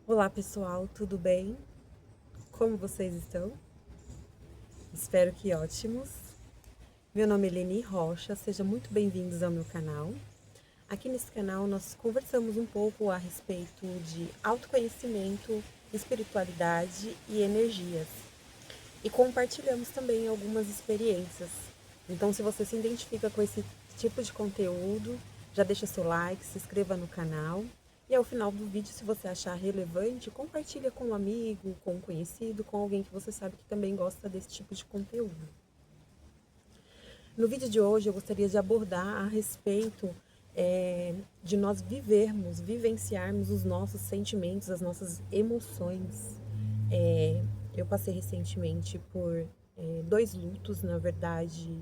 Olá pessoal, tudo bem? Como vocês estão? Espero que ótimos. Meu nome é Leni Rocha, sejam muito bem-vindos ao meu canal. Aqui nesse canal nós conversamos um pouco a respeito de autoconhecimento, espiritualidade e energias. E compartilhamos também algumas experiências. Então, se você se identifica com esse tipo de conteúdo, já deixa seu like, se inscreva no canal. E ao final do vídeo, se você achar relevante, compartilha com um amigo, com um conhecido, com alguém que você sabe que também gosta desse tipo de conteúdo. No vídeo de hoje, eu gostaria de abordar a respeito de nós vivenciarmos os nossos sentimentos, as nossas emoções. Eu passei recentemente por dois lutos, na verdade,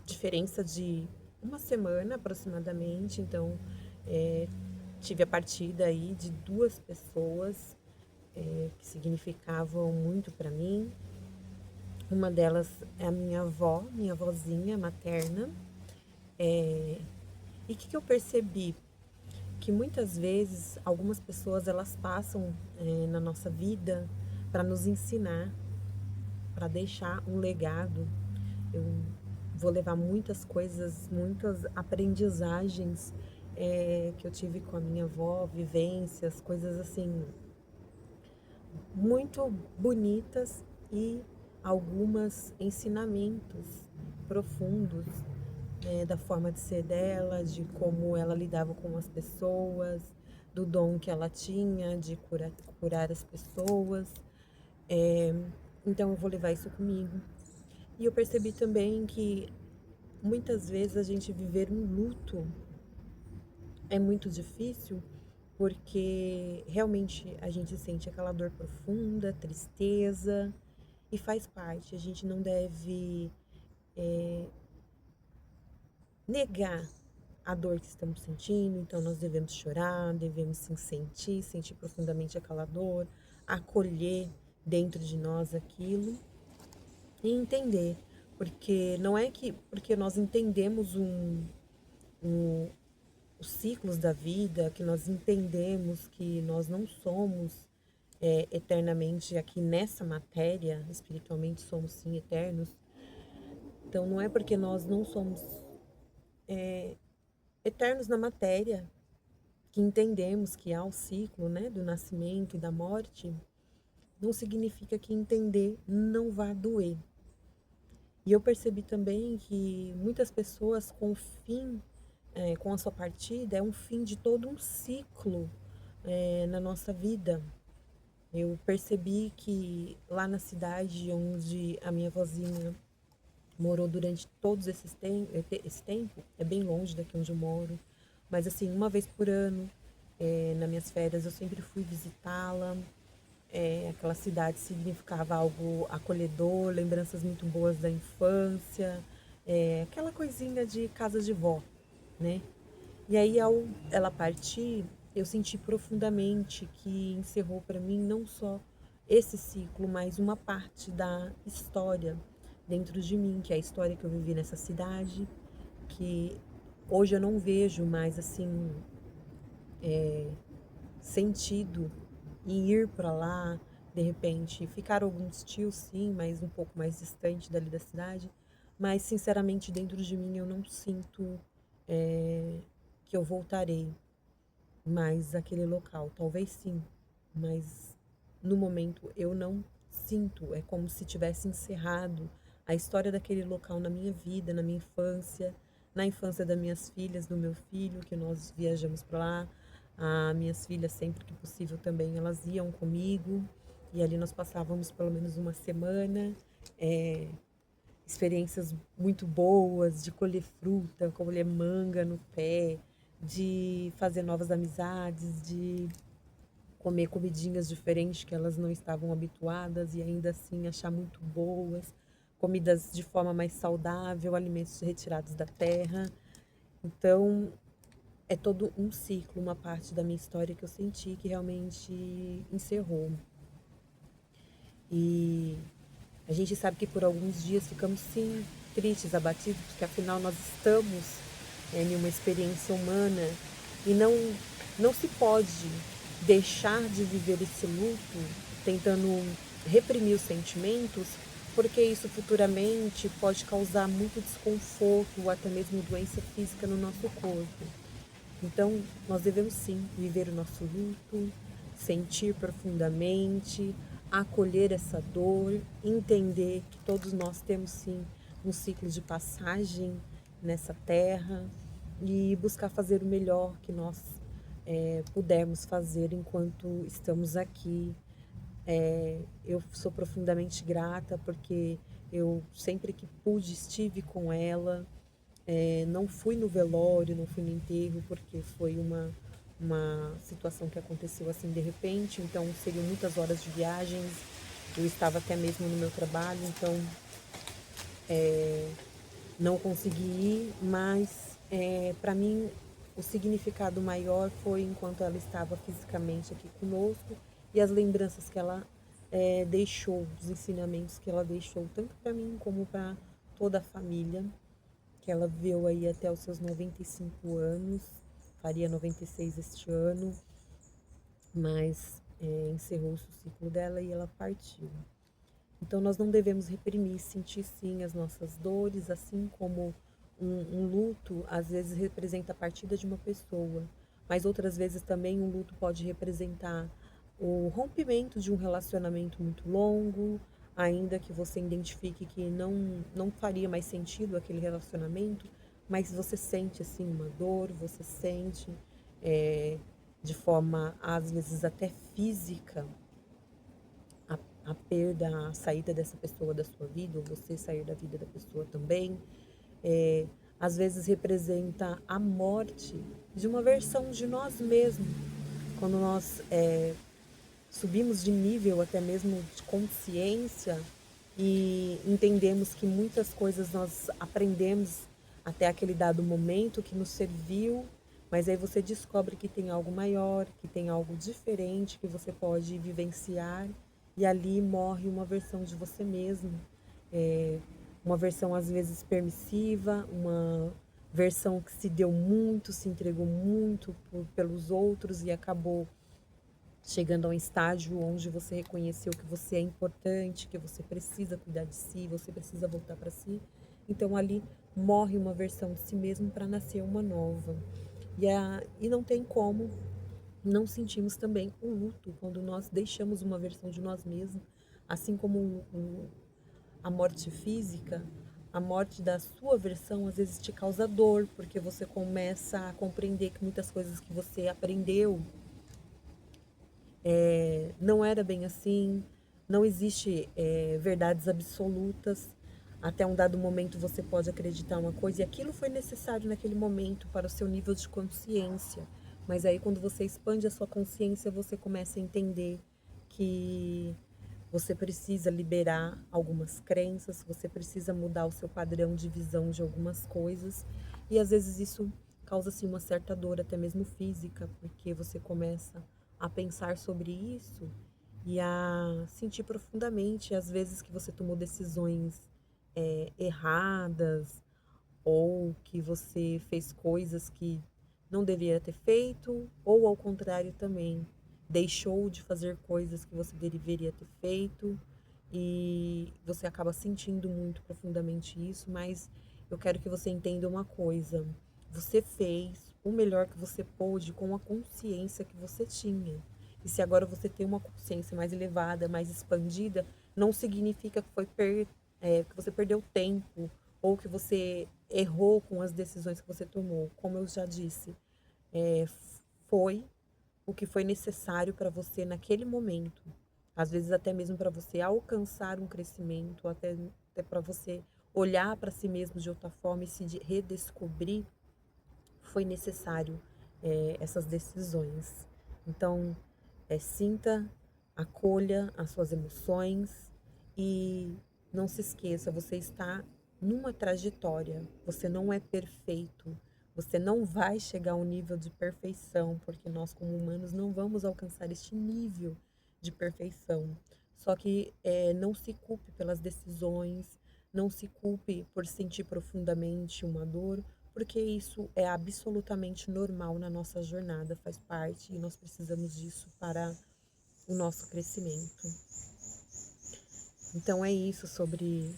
diferença de uma semana aproximadamente. Então, tive a partida aí de duas pessoas que significavam muito para mim. Uma delas é a minha avó, minha avózinha materna. E o que eu percebi? Que muitas vezes algumas pessoas elas passam na nossa vida para nos ensinar, para deixar um legado. Eu vou levar muitas coisas, muitas aprendizagens que eu tive com a minha avó, vivências, coisas assim muito bonitas e algumas ensinamentos profundos da forma de ser dela, de como ela lidava com as pessoas, do dom que ela tinha de curar as pessoas. É, então eu vou levar isso comigo. E eu percebi também que muitas vezes a gente viver um luto é muito difícil porque realmente a gente sente aquela dor profunda, tristeza e faz parte. A gente não deve negar a dor que estamos sentindo, então nós devemos chorar, devemos sim sentir profundamente aquela dor, acolher dentro de nós aquilo e entender, porque não é que porque nós entendemos os ciclos da vida, que nós entendemos que nós não somos eternamente aqui nessa matéria, espiritualmente somos sim eternos. Então não é porque nós não somos eternos na matéria que entendemos que há o ciclo, né, do nascimento e da morte, não significa que entender não vá doer. E eu percebi também que muitas pessoas com o fim, com a sua partida, é um fim de todo um ciclo na nossa vida. Eu percebi que lá na cidade onde a minha vozinha morou durante todos esse tempo, é bem longe daqui onde eu moro, mas assim, uma vez por ano, nas minhas férias, eu sempre fui visitá-la. Aquela cidade significava algo acolhedor, lembranças muito boas da infância, aquela coisinha de casa de vó, né? E aí, ao ela partir, eu senti profundamente que encerrou para mim não só esse ciclo, mas uma parte da história dentro de mim, que é a história que eu vivi nessa cidade, que hoje eu não vejo mais assim sentido em ir para lá, de repente ficar alguns tios sim, mas um pouco mais distante dali da cidade, mas sinceramente dentro de mim eu não sinto que eu voltarei mais àquele local, talvez sim, mas no momento eu não sinto, é como se tivesse encerrado a história daquele local na minha vida, na minha infância, na infância das minhas filhas, do meu filho, que nós viajamos para lá. As minhas filhas, sempre que possível também, elas iam comigo e ali nós passávamos pelo menos uma semana. É, experiências muito boas de colher fruta, colher manga no pé, de fazer novas amizades, de comer comidinhas diferentes que elas não estavam habituadas e ainda assim achar muito boas, comidas de forma mais saudável, alimentos retirados da terra. Então, é todo um ciclo, uma parte da minha história que eu senti que realmente encerrou. E a gente sabe que por alguns dias ficamos sim tristes, abatidos, porque afinal nós estamos em uma experiência humana e não se pode. deixar de viver esse luto, tentando reprimir os sentimentos, porque isso futuramente pode causar muito desconforto ou até mesmo doença física no nosso corpo. Então, nós devemos sim viver o nosso luto, sentir profundamente, acolher essa dor, entender que todos nós temos sim um ciclo de passagem nessa terra e buscar fazer o melhor que nós pudermos fazer enquanto estamos aqui. Eu sou profundamente grata porque eu sempre que pude estive com ela. Não fui no velório, não fui no enterro, porque foi uma situação que aconteceu assim de repente, então seriam muitas horas de viagens, eu estava até mesmo no meu trabalho, então não consegui ir, mas para mim o significado maior foi enquanto ela estava fisicamente aqui conosco e as lembranças que ela deixou, os ensinamentos que ela deixou, tanto para mim como para toda a família, que ela viveu aí até os seus 95 anos, faria 96 este ano, mas encerrou-se o ciclo dela e ela partiu. Então nós não devemos reprimir, sentir sim as nossas dores, assim como um luto às vezes representa a partida de uma pessoa, mas outras vezes também um luto pode representar o rompimento de um relacionamento muito longo, ainda que você identifique que não faria mais sentido aquele relacionamento, mas você sente assim uma dor, você sente é, de forma às vezes até física a, a perda, a saída dessa pessoa da sua vida, ou você sair da vida da pessoa também, é, às vezes representa a morte de uma versão de nós mesmos. Quando nós subimos de nível, até mesmo de consciência, e entendemos que muitas coisas nós aprendemos até aquele dado momento que nos serviu, mas aí você descobre que tem algo maior, que tem algo diferente que você pode vivenciar, e ali morre uma versão de você mesmo, é, uma versão às vezes permissiva, uma versão que se deu muito, se entregou muito pelos outros e acabou chegando a um estágio onde você reconheceu que você é importante, que você precisa cuidar de si, você precisa voltar para si. Então ali morre uma versão de si mesmo para nascer uma nova. E não tem como não sentimos também o luto quando nós deixamos uma versão de nós mesmos, assim como a morte física, a morte da sua versão às vezes te causa dor, porque você começa a compreender que muitas coisas que você aprendeu não era bem assim, não existe verdades absolutas. Até um dado momento você pode acreditar uma coisa e aquilo foi necessário naquele momento para o seu nível de consciência. Mas aí quando você expande a sua consciência, você começa a entender que você precisa liberar algumas crenças, você precisa mudar o seu padrão de visão de algumas coisas. E às vezes isso causa assim uma certa dor, até mesmo física, porque você começa a pensar sobre isso e a sentir profundamente às vezes que você tomou decisões erradas ou que você fez coisas que não deveria ter feito, ou ao contrário também, deixou de fazer coisas que você deveria ter feito e você acaba sentindo muito profundamente isso, mas eu quero que você entenda uma coisa. Você fez o melhor que você pôde com a consciência que você tinha. E se agora você tem uma consciência mais elevada, mais expandida, não significa que que você perdeu tempo ou que você errou com as decisões que você tomou. Como eu já disse, é, foi o que foi necessário para você naquele momento. Às vezes até mesmo para você alcançar um crescimento, até para você olhar para si mesmo de outra forma e se redescobrir, foi necessário essas decisões. Então, sinta, acolha as suas emoções e não se esqueça, você está numa trajetória, você não é perfeito, você não vai chegar ao nível de perfeição, porque nós, como humanos, não vamos alcançar este nível de perfeição. Só que não se culpe pelas decisões, não se culpe por sentir profundamente uma dor, porque isso é absolutamente normal na nossa jornada, faz parte e nós precisamos disso para o nosso crescimento. Então é isso sobre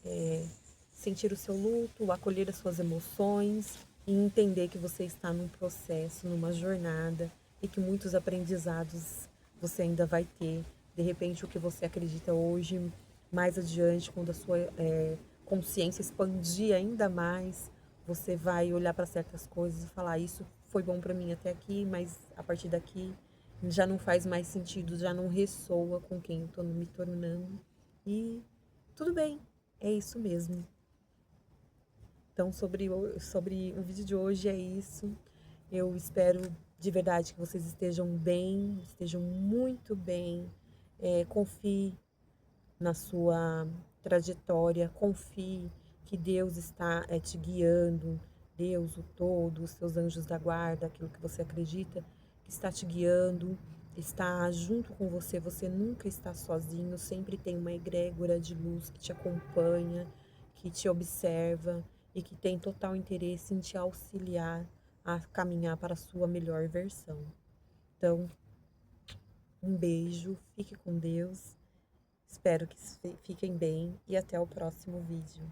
eh, sentir o seu luto, acolher as suas emoções e entender que você está num processo, numa jornada e que muitos aprendizados você ainda vai ter. De repente, o que você acredita hoje, mais adiante, quando a sua consciência expandir ainda mais, você vai olhar para certas coisas e falar: isso foi bom para mim até aqui, mas a partir daqui já não faz mais sentido, já não ressoa com quem eu estou me tornando. E tudo bem, é isso mesmo. Então, sobre o vídeo de hoje é isso. Eu espero de verdade que vocês estejam bem, estejam muito bem. Confie na sua trajetória, confie que Deus está te guiando, Deus, o todo, os seus anjos da guarda, aquilo que você acredita, que está te guiando, está junto com você, você nunca está sozinho, sempre tem uma egrégora de luz que te acompanha, que te observa e que tem total interesse em te auxiliar a caminhar para a sua melhor versão. Então, um beijo, fique com Deus. Espero que fiquem bem e até o próximo vídeo.